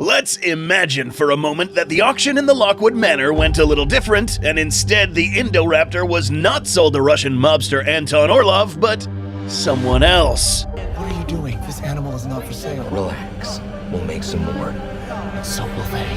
Let's imagine for a moment that the auction in the Lockwood Manor went a little different, and instead the Indoraptor was not sold to Russian mobster Anton Orlov, but someone else. What are you doing? This animal is not for sale. Relax. We'll make some more. So will they.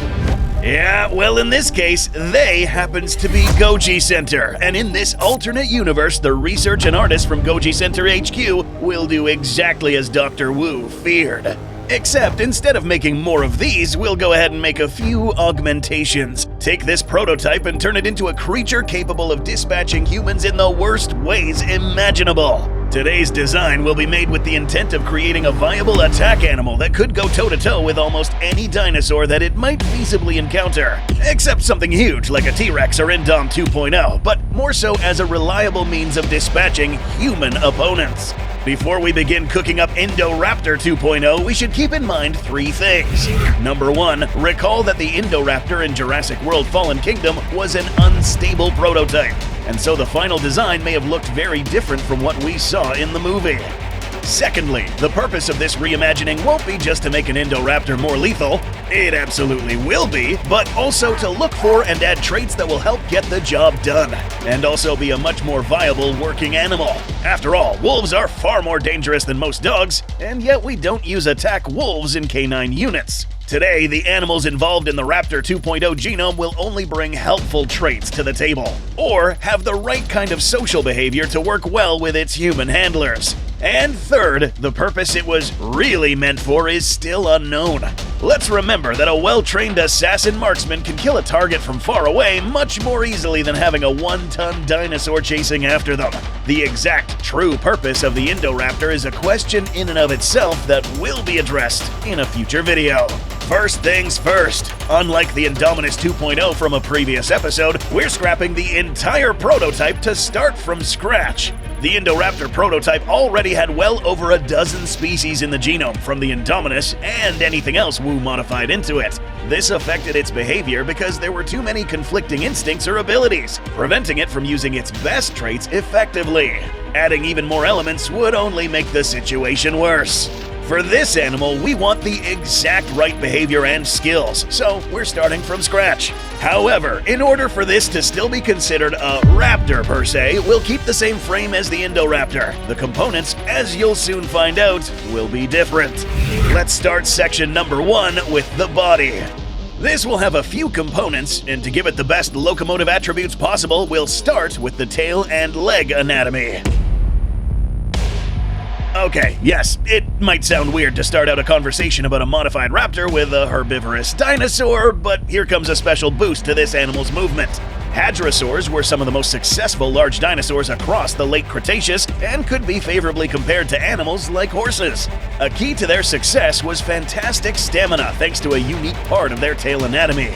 Yeah, well, in this case, they happens to be GojiCenter, and in this alternate universe, the research and artists from GojiCenter HQ will do exactly as Dr. Wu feared. Except instead of making more of these, we'll go ahead and make a few augmentations. Take this prototype and turn it into a creature capable of dispatching humans in the worst ways imaginable. Today's design will be made with the intent of creating a viable attack animal that could go toe-to-toe with almost any dinosaur that it might feasibly encounter, except something huge like a T-Rex or Indom 2.0, but more so as a reliable means of dispatching human opponents. Before we begin cooking up Indoraptor 2.0, we should keep in mind three things. Number one, recall that the Indoraptor in Jurassic World Fallen Kingdom was an unstable prototype, and so the final design may have looked very different from what we saw in the movie. Secondly, the purpose of this reimagining won't be just to make an Indoraptor more lethal, it absolutely will be, but also to look for and add traits that will help get the job done, and also be a much more viable working animal. After all, wolves are far more dangerous than most dogs, and yet we don't use attack wolves in canine units. Today, the animals involved in the Raptor 2.0 genome will only bring helpful traits to the table, or have the right kind of social behavior to work well with its human handlers. And third, the purpose it was really meant for is still unknown. Let's remember that a well-trained assassin marksman can kill a target from far away much more easily than having a one-ton dinosaur chasing after them. The exact true purpose of the Indoraptor is a question in and of itself that will be addressed in a future video. First things first, unlike the Indominus 2.0 from a previous episode, we're scrapping the entire prototype to start from scratch. The Indoraptor prototype already had well over a dozen species in the genome from the Indominus and anything else Wu modified into it. This affected its behavior because there were too many conflicting instincts or abilities, preventing it from using its best traits effectively. Adding even more elements would only make the situation worse. For this animal, we want the exact right behavior and skills, so we're starting from scratch. However, in order for this to still be considered a raptor per se, we'll keep the same frame as the Indoraptor. The components, as you'll soon find out, will be different. Let's start section number 1 with the body. This will have a few components, and to give it the best locomotive attributes possible, we'll start with the tail and leg anatomy. Okay, yes, it might sound weird to start out a conversation about a modified raptor with a herbivorous dinosaur, but here comes a special boost to this animal's movement. Hadrosaurs were some of the most successful large dinosaurs across the late Cretaceous and could be favorably compared to animals like horses. A key to their success was fantastic stamina thanks to a unique part of their tail anatomy.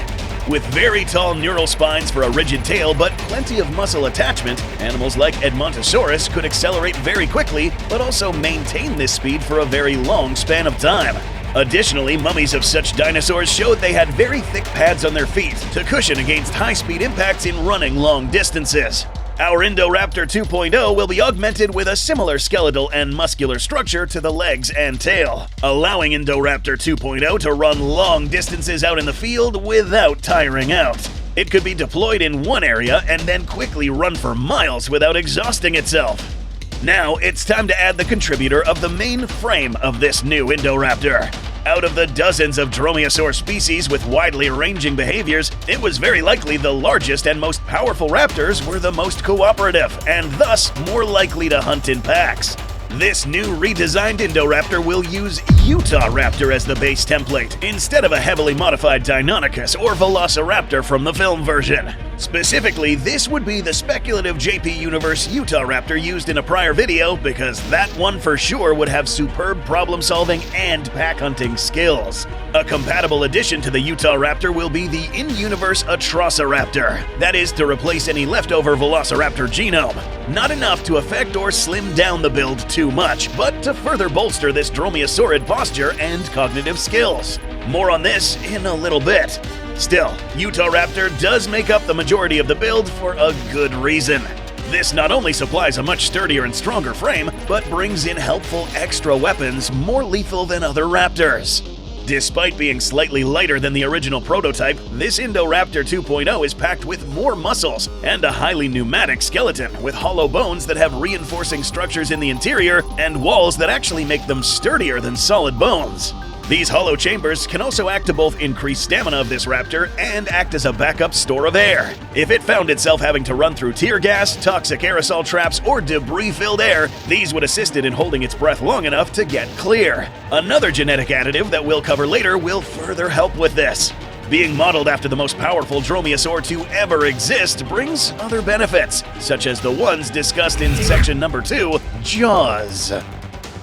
With very tall neural spines for a rigid tail but plenty of muscle attachment, animals like Edmontosaurus could accelerate very quickly but also maintain this speed for a very long span of time. Additionally, mummies of such dinosaurs showed they had very thick pads on their feet to cushion against high-speed impacts in running long distances. Our Indoraptor 2.0 will be augmented with a similar skeletal and muscular structure to the legs and tail, allowing Indoraptor 2.0 to run long distances out in the field without tiring out. It could be deployed in one area and then quickly run for miles without exhausting itself. Now it's time to add the contributor of the main frame of this new Indoraptor. Out of the dozens of dromaeosaur species with widely ranging behaviors, it was very likely the largest and most powerful raptors were the most cooperative, and thus more likely to hunt in packs. This new redesigned Indoraptor will use Utah Raptor as the base template, instead of a heavily modified Deinonychus or Velociraptor from the film version. Specifically, this would be the speculative JP Universe Utah Raptor used in a prior video because that one for sure would have superb problem-solving and pack-hunting skills. A compatible addition to the Utah Raptor will be the in-universe Atrociraptor. That is to replace any leftover Velociraptor genome. Not enough to affect or slim down the build too much, but to further bolster this dromaeosaurid posture and cognitive skills. More on this in a little bit. Still, Utah Raptor does make up the majority of the build for a good reason. This not only supplies a much sturdier and stronger frame, but brings in helpful extra weapons more lethal than other raptors. Despite being slightly lighter than the original prototype, this Indoraptor 2.0 is packed with more muscles and a highly pneumatic skeleton with hollow bones that have reinforcing structures in the interior and walls that actually make them sturdier than solid bones. These hollow chambers can also act to both increase stamina of this raptor and act as a backup store of air. If it found itself having to run through tear gas, toxic aerosol traps, or debris-filled air, these would assist it in holding its breath long enough to get clear. Another genetic additive that we'll cover later will further help with this. Being modeled after the most powerful dromaeosaur to ever exist brings other benefits, such as the ones discussed in section number 2, jaws.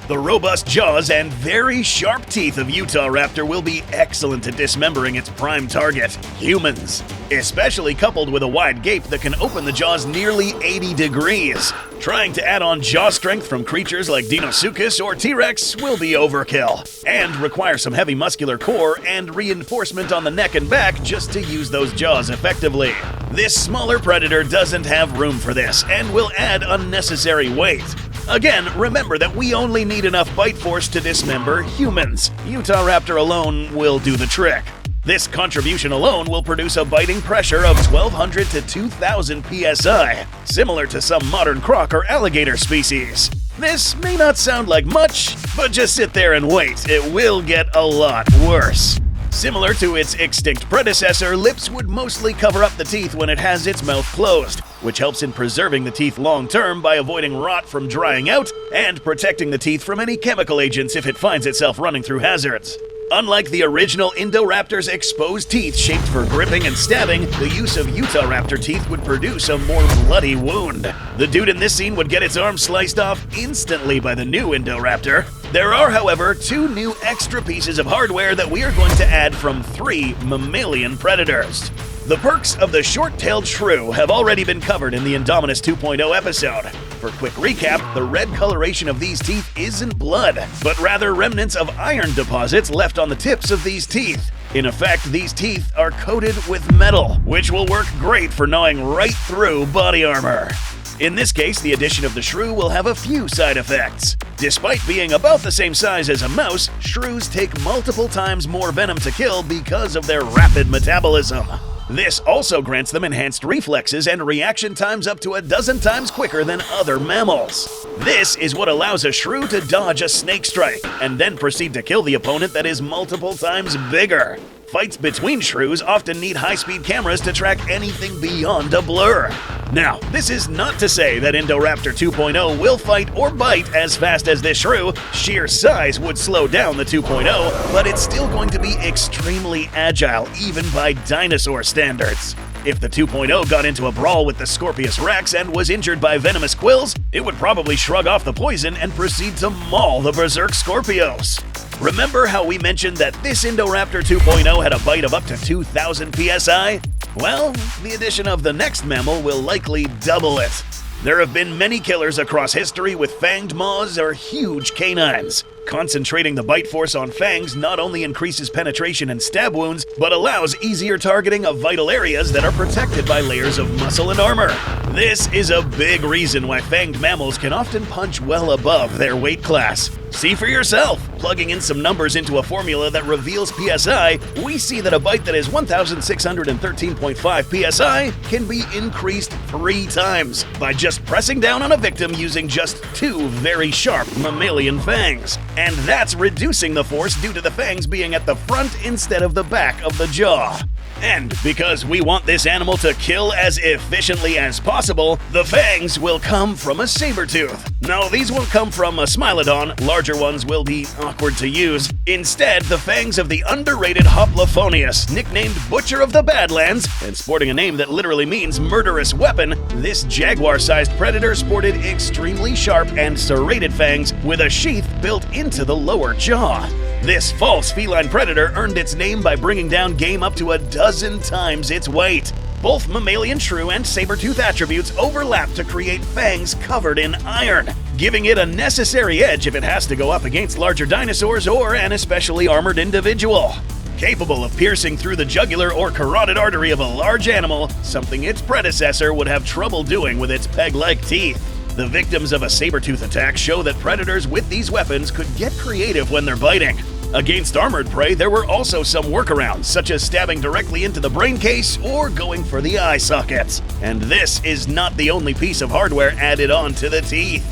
The robust jaws and very sharp teeth of Utahraptor will be excellent at dismembering its prime target, humans, especially coupled with a wide gape that can open the jaws nearly 80 degrees. Trying to add on jaw strength from creatures like Deinosuchus or T-Rex will be overkill, and require some heavy muscular core and reinforcement on the neck and back just to use those jaws effectively. This smaller predator doesn't have room for this and will add unnecessary weight. Again, remember that we only need enough bite force to dismember humans. Utahraptor alone will do the trick. This contribution alone will produce a biting pressure of 1,200 to 2,000 psi, similar to some modern croc or alligator species. This may not sound like much, but just sit there and wait. It will get a lot worse. Similar to its extinct predecessor, lips would mostly cover up the teeth when it has its mouth closed, which helps in preserving the teeth long-term by avoiding rot from drying out and protecting the teeth from any chemical agents if it finds itself running through hazards. Unlike the original Indoraptor's exposed teeth shaped for gripping and stabbing, the use of Utahraptor teeth would produce a more bloody wound. The dude in this scene would get its arm sliced off instantly by the new Indoraptor. There are, however, 2 new extra pieces of hardware that we are going to add from 3 mammalian predators. The perks of the short-tailed shrew have already been covered in the Indominus 2.0 episode. For quick recap, the red coloration of these teeth isn't blood, but rather remnants of iron deposits left on the tips of these teeth. In effect, these teeth are coated with metal, which will work great for gnawing right through body armor. In this case, the addition of the shrew will have a few side effects. Despite being about the same size as a mouse, shrews take multiple times more venom to kill because of their rapid metabolism. This also grants them enhanced reflexes and reaction times up to 12 times quicker than other mammals. This is what allows a shrew to dodge a snake strike and then proceed to kill the opponent that is multiple times bigger. Fights between shrews often need high-speed cameras to track anything beyond a blur. Now, this is not to say that Indoraptor 2.0 will fight or bite as fast as this shrew. Sheer size would slow down the 2.0, but it's still going to be extremely agile, even by dinosaur standards. If the 2.0 got into a brawl with the Scorpius Rex and was injured by venomous quills, it would probably shrug off the poison and proceed to maul the Berserk Scorpios. Remember how we mentioned that this Indoraptor 2.0 had a bite of up to 2,000 psi? Well, the addition of the next mammal will likely double it. There have been many killers across history with fanged maws or huge canines. Concentrating the bite force on fangs not only increases penetration and stab wounds, but allows easier targeting of vital areas that are protected by layers of muscle and armor. This is a big reason why fanged mammals can often punch well above their weight class. See for yourself. Plugging in some numbers into a formula that reveals PSI, we see that a bite that is 1,613.5 PSI can be increased 3 times by just pressing down on a victim using just 2 very sharp mammalian fangs. And that's reducing the force due to the fangs being at the front instead of the back of the jaw. And because we want this animal to kill as efficiently as possible, the fangs will come from a saber tooth. No, these won't come from a Smilodon. Larger ones will be awkward to use. Instead, the fangs of the underrated Hoplophoneus, nicknamed Butcher of the Badlands, and sporting a name that literally means murderous weapon, this jaguar-sized predator sported extremely sharp and serrated fangs with a sheath built into the lower jaw. This false feline predator earned its name by bringing down game up to 12 times its weight. Both mammalian shrew and saber-tooth attributes overlap to create fangs covered in iron, giving it a necessary edge if it has to go up against larger dinosaurs or an especially armored individual. Capable of piercing through the jugular or carotid artery of a large animal, something its predecessor would have trouble doing with its peg-like teeth. The victims of a saber-tooth attack show that predators with these weapons could get creative when they're biting. Against armored prey, there were also some workarounds, such as stabbing directly into the brain case or going for the eye sockets. And this is not the only piece of hardware added on to the teeth.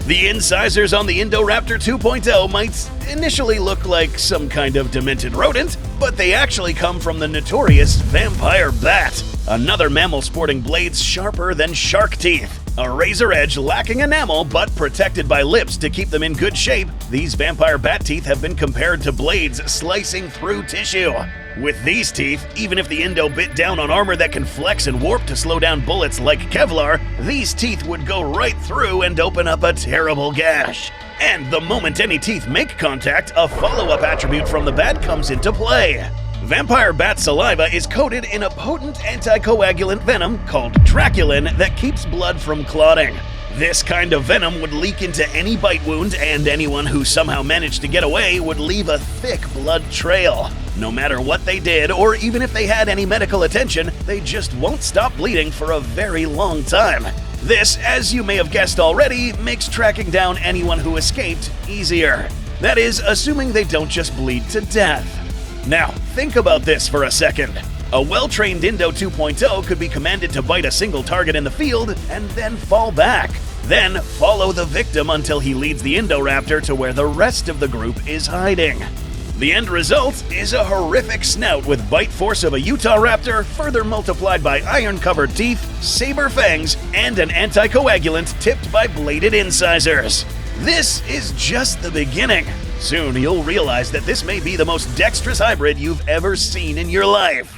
The incisors on the Indoraptor 2.0 might initially look like some kind of demented rodent, but they actually come from the notorious vampire bat, another mammal sporting blades sharper than shark teeth. A razor edge lacking enamel but protected by lips to keep them in good shape, these vampire bat teeth have been compared to blades slicing through tissue. With these teeth, even if the Indo bit down on armor that can flex and warp to slow down bullets like Kevlar, these teeth would go right through and open up a terrible gash. And the moment any teeth make contact, a follow-up attribute from the bat comes into play. Vampire bat saliva is coated in a potent anticoagulant venom called Draculin that keeps blood from clotting. This kind of venom would leak into any bite wound, and anyone who somehow managed to get away would leave a thick blood trail. No matter what they did, or even if they had any medical attention, they just won't stop bleeding for a very long time. This, as you may have guessed already, makes tracking down anyone who escaped easier. That is, assuming they don't just bleed to death. Now, think about this for a second. A well-trained Indo 2.0 could be commanded to bite a single target in the field and then fall back. Then follow the victim until he leads the Indoraptor to where the rest of the group is hiding. The end result is a horrific snout with bite force of a Utah raptor, further multiplied by iron-covered teeth, saber fangs, and an anticoagulant tipped by bladed incisors. This is just the beginning. Soon you'll realize that this may be the most dexterous hybrid you've ever seen in your life.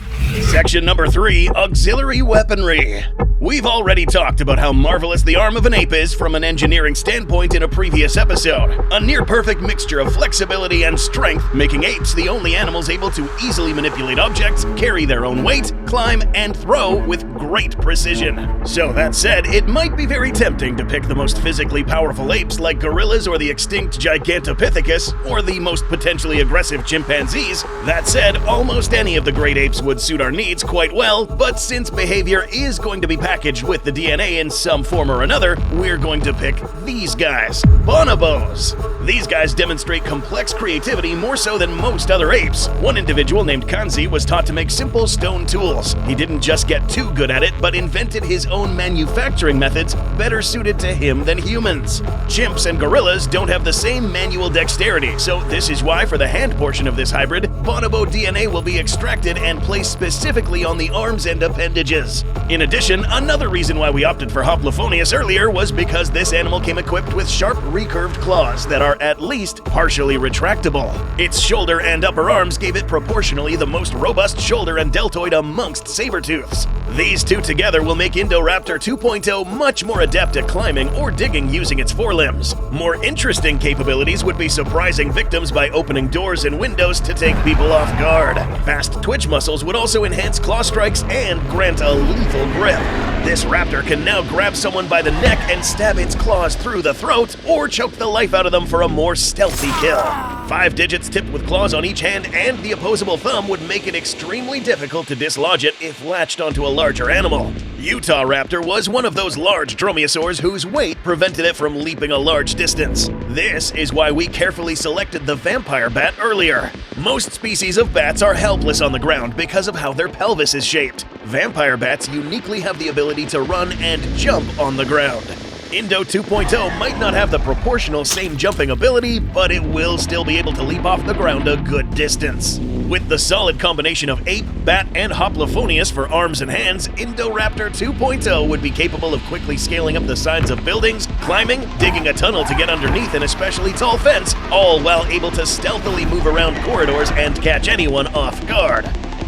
Section number 3, Auxiliary Weaponry. We've already talked about how marvelous the arm of an ape is from an engineering standpoint in a previous episode. A near-perfect mixture of flexibility and strength, making apes the only animals able to easily manipulate objects, carry their own weight, climb, and throw with great precision. So that said, it might be very tempting to pick the most physically powerful apes like gorillas or the extinct Gigantopithecus, or the most potentially aggressive chimpanzees. That said, almost any of the great apes would suit our needs quite well, but since behavior is going to be packaged with the DNA in some form or another, we're going to pick these guys, bonobos. These guys demonstrate complex creativity more so than most other apes. One individual named Kanzi was taught to make simple stone tools. He didn't just get too good at it, but invented his own manufacturing methods better suited to him than humans. Chimps and gorillas don't have the same manual dexterity, so this is why for the hand portion of this hybrid, bonobo DNA will be extracted and placed specifically on the arms and appendages. In addition, another reason why we opted for Hoplophonius earlier was because this animal came equipped with sharp recurved claws that are at least partially retractable. Its shoulder and upper arms gave it proportionally the most robust shoulder and deltoid amongst saber-tooths. These two together will make Indoraptor 2.0 much more adept at climbing or digging using its forelimbs. More interesting capabilities would be surprising victims by opening doors and windows to take people off guard. Fast twitch muscles would also enhance claw strikes and grant a lethal grip. This raptor can now grab someone by the neck and stab its claws through the throat, or choke the life out of them for a more stealthy kill. 5 digits tipped with claws on each hand and the opposable thumb would make it extremely difficult to dislodge it if latched onto a larger animal. Utah raptor was one of those large dromaeosaurs whose weight prevented it from leaping a large distance. This is why we carefully selected the vampire bat earlier. Most species of bats are helpless on the ground because of how their pelvis is shaped. Vampire bats uniquely have the ability to run and jump on the ground. Indo 2.0 might not have the proportional same jumping ability, but it will still be able to leap off the ground a good distance. With the solid combination of ape, bat, and Hoplophonius for arms and hands, Indoraptor 2.0 would be capable of quickly scaling up the sides of buildings, climbing, digging a tunnel to get underneath an especially tall fence, all while able to stealthily move around corridors and catch anyone off guard.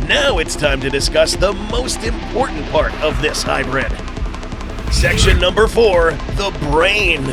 Now it's time to discuss the most important part of this hybrid. Section number 4, the brain.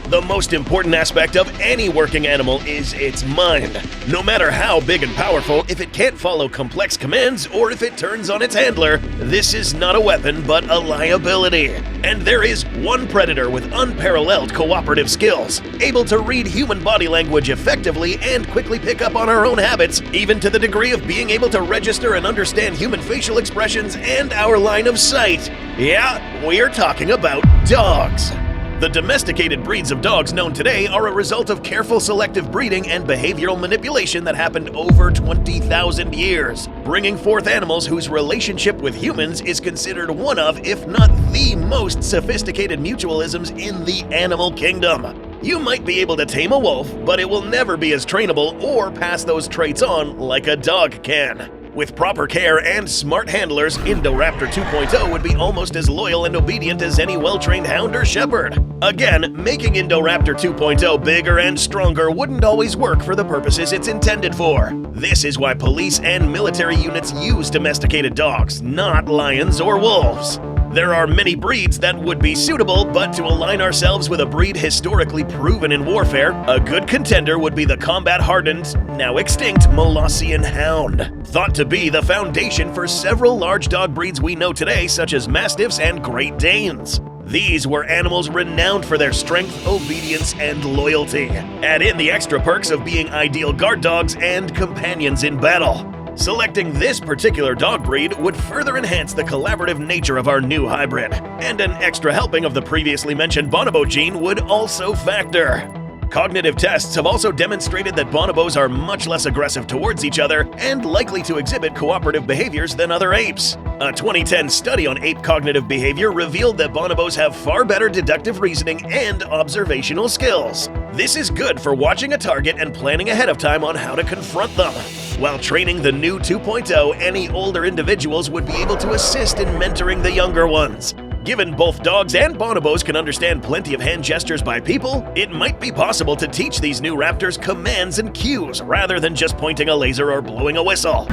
The most important aspect of any working animal is its mind. No matter how big and powerful, if it can't follow complex commands or if it turns on its handler, this is not a weapon but a liability. And there is one predator with unparalleled cooperative skills, able to read human body language effectively and quickly pick up on our own habits, even to the degree of being able to register and understand human facial expressions and our line of sight. Yeah, we're talking about dogs. The domesticated breeds of dogs known today are a result of careful selective breeding and behavioral manipulation that happened over 20,000 years, bringing forth animals whose relationship with humans is considered one of, if not the most sophisticated mutualisms in the animal kingdom. You might be able to tame a wolf, but it will never be as trainable or pass those traits on like a dog can. With proper care and smart handlers, Indoraptor 2.0 would be almost as loyal and obedient as any well-trained hound or shepherd. Again, making Indoraptor 2.0 bigger and stronger wouldn't always work for the purposes it's intended for. This is why police and military units use domesticated dogs, not lions or wolves. There are many breeds that would be suitable, but to align ourselves with a breed historically proven in warfare, a good contender would be the combat-hardened, now extinct Molossian Hound. Thought to be the foundation for several large dog breeds we know today, such as Mastiffs and Great Danes. These were animals renowned for their strength, obedience, and loyalty. Add in the extra perks of being ideal guard dogs and companions in battle. Selecting this particular dog breed would further enhance the collaborative nature of our new hybrid, and an extra helping of the previously mentioned bonobo gene would also factor. Cognitive tests have also demonstrated that bonobos are much less aggressive towards each other and likely to exhibit cooperative behaviors than other apes. A 2010 study on ape cognitive behavior revealed that bonobos have far better deductive reasoning and observational skills. This is good for watching a target and planning ahead of time on how to confront them. While training the new 2.0, any older individuals would be able to assist in mentoring the younger ones. Given both dogs and bonobos can understand plenty of hand gestures by people, it might be possible to teach these new raptors commands and cues rather than just pointing a laser or blowing a whistle.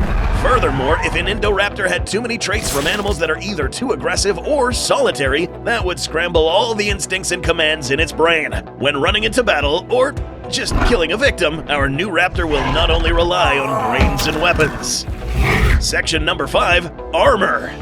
Furthermore, if an Indoraptor had too many traits from animals that are either too aggressive or solitary, that would scramble all the instincts and commands in its brain. When running into battle, or just killing a victim, our new raptor will not only rely on brains and weapons. Section number 5, Armor.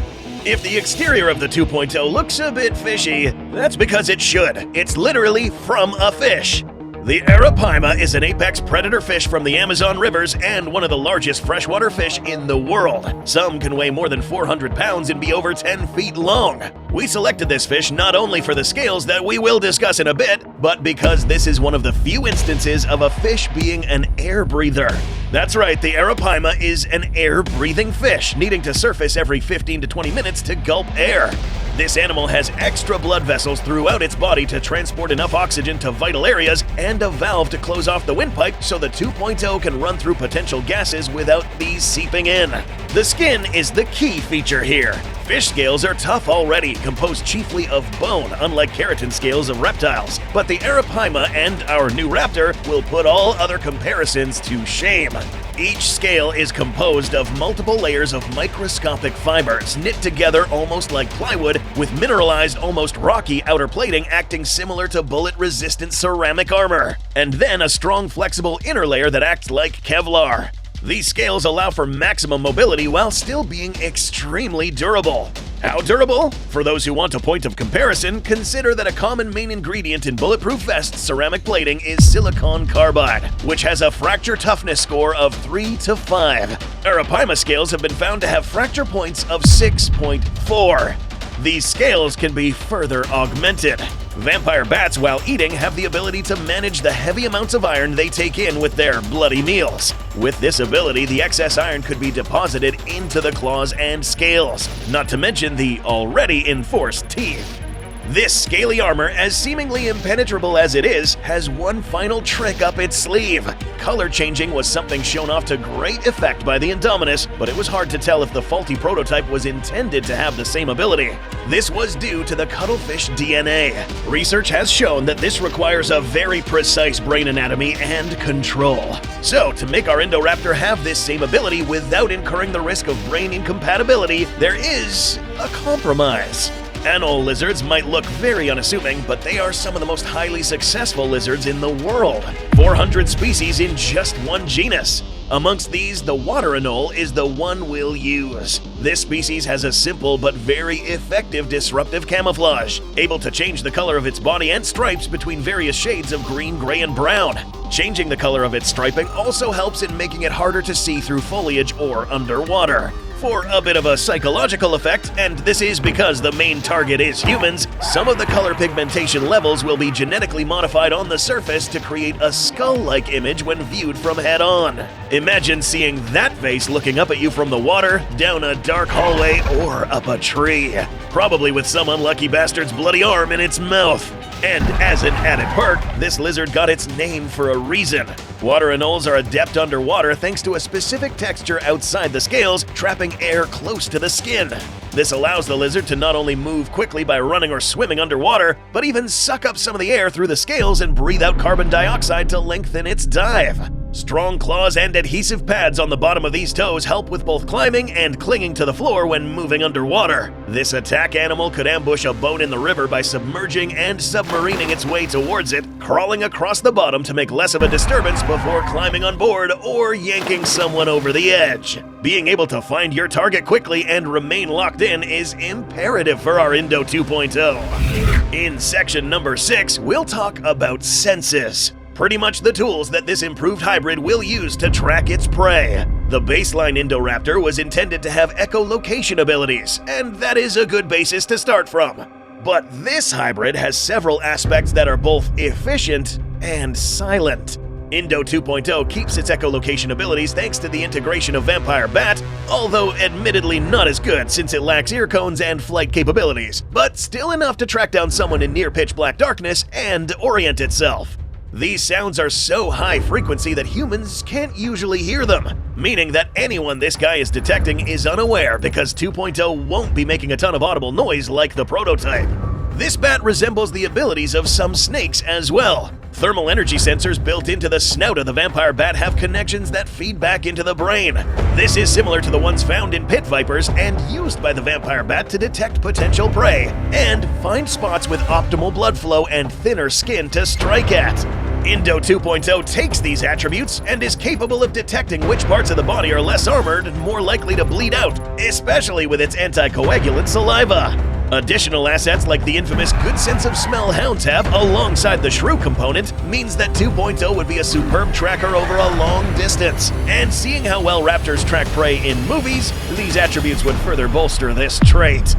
If the exterior of the 2.0 looks a bit fishy, that's because it should. It's literally from a fish. The arapaima is an apex predator fish from the Amazon rivers and one of the largest freshwater fish in the world. Some can weigh more than 400 pounds and be over 10 feet long. We selected this fish not only for the scales that we will discuss in a bit, but because this is one of the few instances of a fish being an air breather. That's right, the arapaima is an air-breathing fish, needing to surface every 15 to 20 minutes to gulp air. This animal has extra blood vessels throughout its body to transport enough oxygen to vital areas and a valve to close off the windpipe so the 2.0 can run through potential gases without these seeping in. The skin is the key feature here. Fish scales are tough already, composed chiefly of bone, unlike keratin scales of reptiles. But the arapaima and our new raptor will put all other comparisons to shame. Each scale is composed of multiple layers of microscopic fibers knit together almost like plywood, with mineralized, almost rocky outer plating acting similar to bullet-resistant ceramic armor, and then a strong, flexible inner layer that acts like Kevlar. These scales allow for maximum mobility while still being extremely durable. How durable? For those who want a point of comparison, consider that a common main ingredient in bulletproof vest ceramic plating is silicon carbide, which has a fracture toughness score of 3 to 5. Arapaima scales have been found to have fracture points of 6.4. These scales can be further augmented. Vampire bats, while eating, have the ability to manage the heavy amounts of iron they take in with their bloody meals. With this ability, the excess iron could be deposited into the claws and scales, not to mention the already enforced teeth. This scaly armor, as seemingly impenetrable as it is, has one final trick up its sleeve. Color changing was something shown off to great effect by the Indominus, but it was hard to tell if the faulty prototype was intended to have the same ability. This was due to the cuttlefish DNA. Research has shown that this requires a very precise brain anatomy and control. So, to make our Indoraptor have this same ability without incurring the risk of brain incompatibility, there is a compromise. Anole lizards might look very unassuming, but they are some of the most highly successful lizards in the world. 400 species in just one genus. Amongst these, the water anole is the one we'll use. This species has a simple but very effective disruptive camouflage, able to change the color of its body and stripes between various shades of green, gray, and brown. Changing the color of its striping also helps in making it harder to see through foliage or underwater. For a bit of a psychological effect, and this is because the main target is humans, some of the color pigmentation levels will be genetically modified on the surface to create a skull-like image when viewed from head-on. Imagine seeing that face looking up at you from the water, down a dark hallway, or up a tree. Probably with some unlucky bastard's bloody arm in its mouth. And as an added perk, this lizard got its name for a reason. Water anoles are adept underwater thanks to a specific texture outside the scales, trapping air close to the skin. This allows the lizard to not only move quickly by running or swimming underwater, but even suck up some of the air through the scales and breathe out carbon dioxide to lengthen its dive. Strong claws and adhesive pads on the bottom of these toes help with both climbing and clinging to the floor when moving underwater. This attack animal could ambush a boat in the river by submerging and submarining its way towards it, crawling across the bottom to make less of a disturbance before climbing on board or yanking someone over the edge. Being able to find your target quickly and remain locked in is imperative for our Indo 2.0. In section number 6, we'll talk about senses. Pretty much the tools that this improved hybrid will use to track its prey. The baseline Indoraptor was intended to have echolocation abilities, and that is a good basis to start from. But this hybrid has several aspects that are both efficient and silent. Indo 2.0 keeps its echolocation abilities thanks to the integration of Vampire Bat, although admittedly not as good since it lacks ear cones and flight capabilities, but still enough to track down someone in near pitch black darkness and orient itself. These sounds are so high frequency that humans can't usually hear them, meaning that anyone this guy is detecting is unaware because 2.0 won't be making a ton of audible noise like the prototype. This bat resembles the abilities of some snakes as well. Thermal energy sensors built into the snout of the vampire bat have connections that feed back into the brain. This is similar to the ones found in pit vipers and used by the vampire bat to detect potential prey and find spots with optimal blood flow and thinner skin to strike at. Indo 2.0 takes these attributes and is capable of detecting which parts of the body are less armored and more likely to bleed out, especially with its anticoagulant saliva. Additional assets like the infamous good sense of smell hounds have alongside the shrew component means that 2.0 would be a superb tracker over a long distance. And seeing how well raptors track prey in movies, these attributes would further bolster this trait.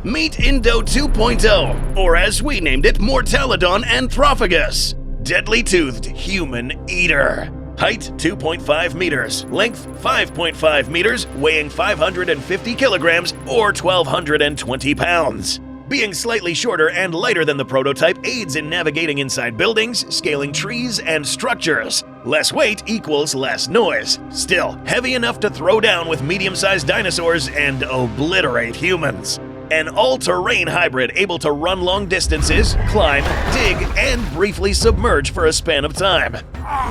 Meet Indo 2.0, or as we named it, Mortalodon Anthrophagus. Deadly-toothed human eater. Height 2.5 meters, length 5.5 meters, weighing 550 kilograms or 1,220 pounds. Being slightly shorter and lighter than the prototype aids in navigating inside buildings, scaling trees, and structures. Less weight equals less noise. Still, heavy enough to throw down with medium-sized dinosaurs and obliterate humans. An all-terrain hybrid able to run long distances, climb, dig, and briefly submerge for a span of time.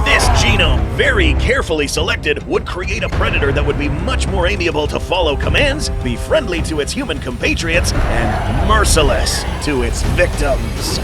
This genome, very carefully selected, would create a predator that would be much more amiable to follow commands, be friendly to its human compatriots, and merciless to its victims.